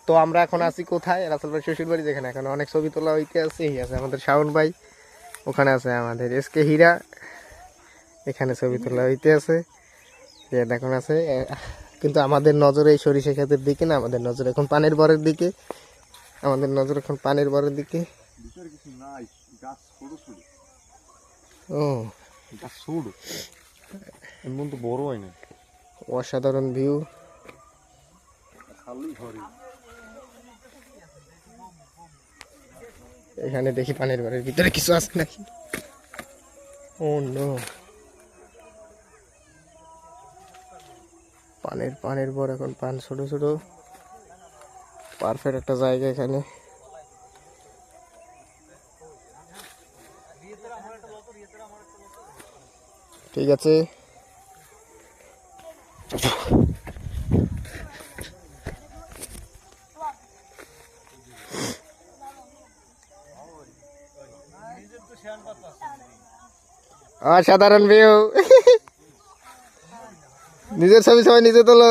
তো আমরা এখন আছি কোথায়? রাসেল ভাই শ্বশুর বাড়ি, যেখানে এখন অনেক ছবি তোলা হইতে আছে। এই আছে আমাদের শাওন ভাই, ওখানে আছে আমাদের এসকে হীরা, এখানে ছবি তোলা হইতে আছে। এখন আছে, কিন্তু আমাদের নজর এই সরিষা ক্ষেতের দিকে না, আমাদের নজর এখন পানির বরের দিকে। আমাদের নজর এখন পানির বরের দিকে। ও বড় হয় না, অসাধারণ ভিউ। এখানে দেখি পানির বরের ভিতরে কিছু আছে নাকি। ও নো, পানির বর এখন পান ছোট ছোট। পারফেক্ট একটা জায়গা এখানে। ঠিক আছে, অসাধারণ ভিউ। নিজের ছবি সবাই নিজে তোলো।